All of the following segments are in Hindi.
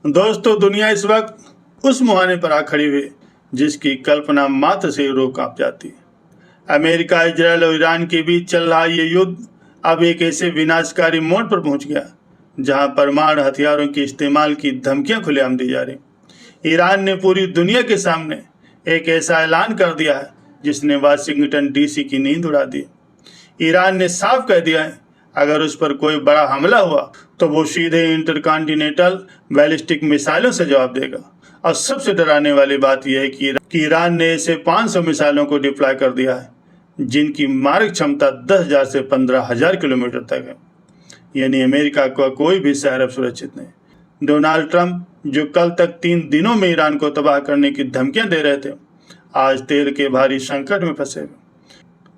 दोस्तों, दुनिया इस वक्त उस मुहाने पर आ खड़ी हुई जिसकी कल्पना मात्र से रूह कांप जाती है। अमेरिका, इजरायल और ईरान के बीच चल रहा ये युद्ध अब एक ऐसे विनाशकारी मोड़ पर पहुंच गया जहां परमाणु हथियारों के इस्तेमाल की धमकियां खुलेआम दी जा रही। ईरान ने पूरी दुनिया के सामने एक ऐसा ऐलान कर दिया है जिसने वाशिंगटन डीसी की नींद उड़ा दी। ईरान ने साफ कह दिया है अगर उस पर कोई बड़ा हमला हुआ तो वो सीधे इंटरकॉन्टिनेंटल बैलिस्टिक मिसाइलों से जवाब देगा। और सबसे डराने वाली बात यह है कि ईरान ने ऐसे 500 मिसाइलों को डिप्लॉय कर दिया है जिनकी मारक क्षमता 10,000 से 15,000 किलोमीटर तक है। यानी अमेरिका का कोई भी शहर अब सुरक्षित नहीं। डोनाल्ड ट्रंप, जो कल तक 3 दिनों में ईरान को तबाह करने की धमकियां दे रहे थे, आज तेल के भारी संकट में फंसे हुए।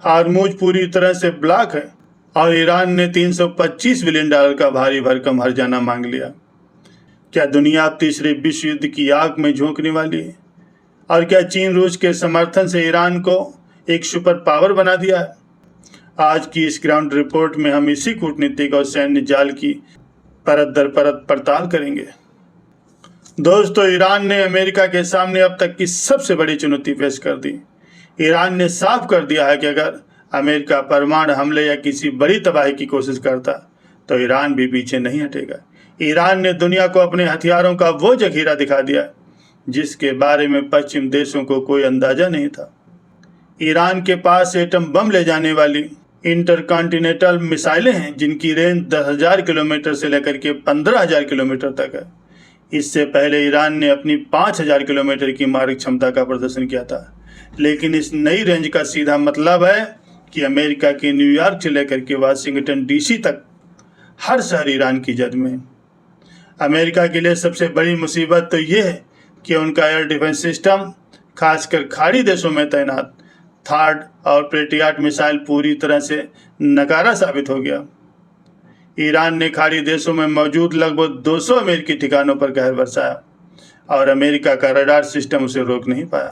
हार्मुज पूरी तरह से ब्लॉक है और ईरान ने $325 बिलियन का भारी भरकम हर्जाना मांग लिया। क्या दुनिया अब तीसरे विश्व युद्ध की आग में झोंकने वाली है? और क्या चीन रूस के समर्थन से ईरान को एक सुपर पावर बना दिया है? आज की इस ग्राउंड रिपोर्ट में हम इसी कूटनीतिक और सैन्य जाल की परत दर परत पड़ताल करेंगे। दोस्तों, ईरान ने अमेरिका के सामने अब तक की सबसे बड़ी चुनौती पेश कर दी। ईरान ने साफ कर दिया है कि अगर अमेरिका परमाणु हमले या किसी बड़ी तबाही की कोशिश करता तो ईरान भी पीछे नहीं हटेगा। ईरान ने दुनिया को अपने हथियारों का वो जखीरा दिखा दिया जिसके बारे में पश्चिम देशों को कोई अंदाजा नहीं था। ईरान के पास एटम बम ले जाने वाली इंटरकॉन्टिनेंटल मिसाइलें हैं जिनकी रेंज 10,000 किलोमीटर से लेकर के 15,000 किलोमीटर तक है। इससे पहले ईरान ने अपनी 5,000 किलोमीटर की मारक क्षमता का प्रदर्शन किया था, लेकिन इस नई रेंज का सीधा मतलब है कि अमेरिका के न्यूयॉर्क से लेकर के वाशिंगटन डीसी तक हर शहर ईरान की जद में। अमेरिका के लिए सबसे बड़ी मुसीबत तो ये है कि उनका एयर डिफेंस सिस्टम, खासकर खाड़ी देशों में तैनात थार्ड और पेट्रियट मिसाइल पूरी तरह से नकारा साबित हो गया। ईरान ने खाड़ी देशों में मौजूद लगभग 200 अमेरिकी ठिकानों पर कहर बरसाया और अमेरिका का रडार सिस्टम उसे रोक नहीं पाया।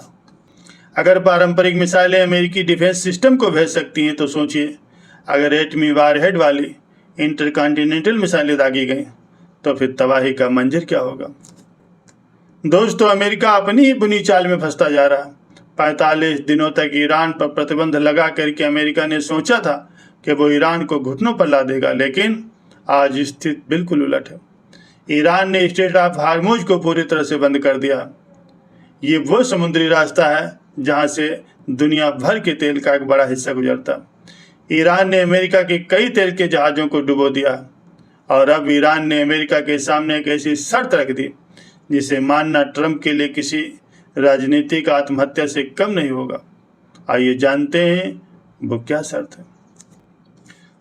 अगर पारंपरिक मिसाइलें अमेरिकी डिफेंस सिस्टम को भेज सकती हैं तो सोचिए अगर एटमी वारहेड वाली इंटरकॉन्टिनेंटल मिसाइलें दागी गई तो फिर तबाही का मंजर क्या होगा। दोस्तों, अमेरिका अपनी ही बुनी चाल में फंसता जा रहा है। 45 दिनों तक ईरान पर प्रतिबंध लगा करके अमेरिका ने सोचा था कि वो ईरान को घुटनों पर ला देगा, लेकिन आज स्थिति बिल्कुल उलट है। ईरान ने स्ट्रेट ऑफ हार्मुज को पूरी तरह से बंद कर दिया। ये वो समुद्री रास्ता है जहां से दुनिया भर के तेल का एक बड़ा हिस्सा गुजरता। ईरान ने अमेरिका के कई तेल के जहाज़ों को डुबो दिया और अब ईरान ने अमेरिका के सामने एक ऐसी शर्त रख दी जिसे मानना ट्रंप के लिए किसी राजनीतिक आत्महत्या से कम नहीं होगा। आइए जानते हैं वो क्या शर्त है।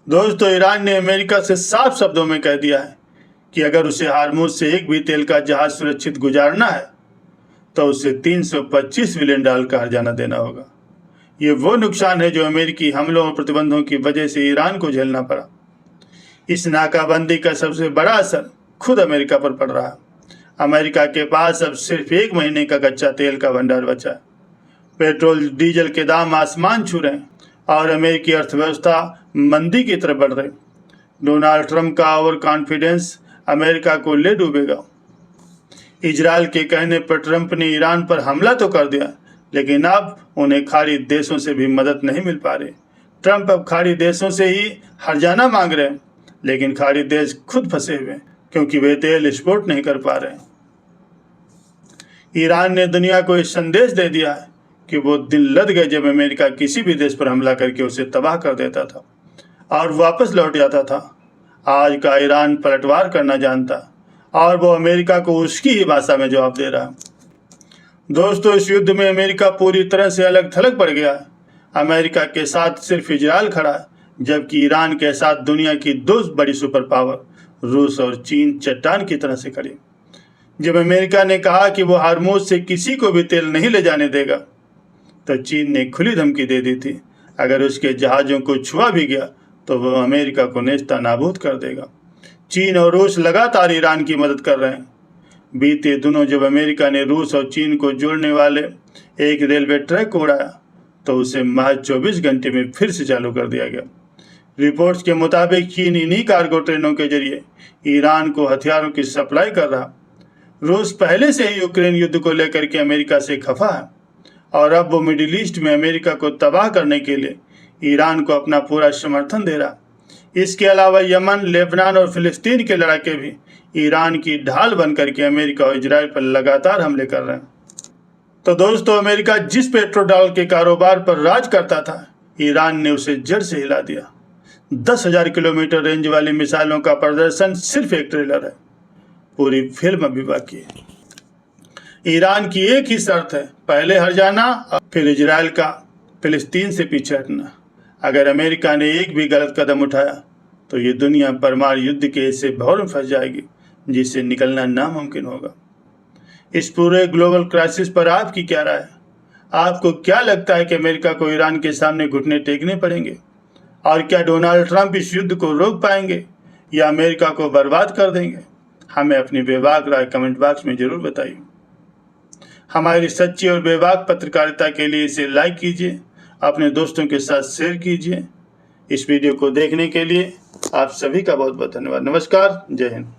दोस्तों, ईरान ने अमेरिका से साफ शब्दों में कह दिया है कि अगर उसे हार्मुज से एक भी तेल का जहाज सुरक्षित गुजारना है तो उसे $325 बिलियन का हर्जाना देना होगा। ये वो नुकसान है जो अमेरिकी हमलों और प्रतिबंधों की वजह से ईरान को झेलना पड़ा। इस नाकाबंदी का सबसे बड़ा असर खुद अमेरिका पर पड़ रहा है। अमेरिका के पास अब सिर्फ 1 महीने का कच्चा तेल का भंडार बचा है। पेट्रोल डीजल के दाम आसमान छू रहे हैं और अमेरिकी अर्थव्यवस्था मंदी की तरफ बढ़ रही। डोनाल्ड ट्रंप का ओवर कॉन्फिडेंस अमेरिका को ले डूबेगा। इजरायल के कहने पर ट्रंप ने ईरान पर हमला तो कर दिया, लेकिन अब उन्हें खाड़ी देशों से भी मदद नहीं मिल पा रही। ट्रंप अब खाड़ी देशों से ही हर्जाना मांग रहे हैं, लेकिन खाड़ी देश खुद फंसे हुए हैं क्योंकि वे तेल एक्सपोर्ट नहीं कर पा रहे। ईरान ने दुनिया को इस संदेश दे दिया है कि वो दिन लद गए जब अमेरिका किसी भी देश पर हमला करके उसे तबाह कर देता था और वापस लौट जाता था। आज का ईरान पलटवार करना जानता और वो अमेरिका को उसकी ही भाषा में जवाब दे रहा है। दोस्तों, इस युद्ध में अमेरिका पूरी तरह से अलग थलग पड़ गया है। अमेरिका के साथ सिर्फ इजरायल खड़ा है, जबकि ईरान के साथ दुनिया की 2 बड़ी सुपर पावर रूस और चीन चट्टान की तरह से खड़ी। जब अमेरिका ने कहा कि वो हार्मुज से किसी को भी तेल नहीं ले जाने देगा तो चीन ने खुली धमकी दे दी थी अगर उसके जहाज़ों को छुआ भी गया तो वह अमेरिका को नेस्ता नाबूद कर देगा। चीन और रूस लगातार ईरान की मदद कर रहे हैं। बीते दिनों जब अमेरिका ने रूस और चीन को जोड़ने वाले एक रेलवे ट्रैक को उड़ाया तो उसे महज 24 घंटे में फिर से चालू कर दिया गया। रिपोर्ट्स के मुताबिक चीन इन्हीं कार्गो ट्रेनों के जरिए ईरान को हथियारों की सप्लाई कर रहा। रूस पहले से ही यूक्रेन युद्ध को लेकर के अमेरिका से खफा है और अब वो मिडिल ईस्ट में अमेरिका को तबाह करने के लिए ईरान को अपना पूरा समर्थन दे रहा। इसके अलावा यमन, लेबनान और फिलिस्तीन के लड़ाके भी ईरान की ढाल बन करके अमेरिका और इजराइल पर लगातार हमले कर रहे हैं। तो दोस्तों, अमेरिका जिस पेट्रोल के कारोबार पर राज करता था, ईरान ने उसे जड़ से हिला दिया। 10,000 किलोमीटर रेंज वाली मिसाइलों का प्रदर्शन सिर्फ एक ट्रेलर है, पूरी फिल्म अभी बाकी है। ईरान की एक ही शर्त है, पहले हर जाना, फिर इजराइल का फिलिस्तीन से पीछे हटना। अगर अमेरिका ने एक भी गलत कदम उठाया तो ये दुनिया परमाणु युद्ध के ऐसे भंवर में फंस जाएगी जिससे निकलना नामुमकिन होगा। इस पूरे ग्लोबल क्राइसिस पर आपकी क्या राय है? आपको क्या लगता है कि अमेरिका को ईरान के सामने घुटने टेकने पड़ेंगे? और क्या डोनाल्ड ट्रंप इस युद्ध को रोक पाएंगे या अमेरिका को बर्बाद कर देंगे? हमें अपनी बेबाक राय कमेंट बॉक्स में जरूर बताइए। हमारी सच्ची और बेबाक पत्रकारिता के लिए इसे लाइक कीजिए, अपने दोस्तों के साथ शेयर कीजिए। इस वीडियो को देखने के लिए आप सभी का बहुत बहुत धन्यवाद। नमस्कार, जय हिंद।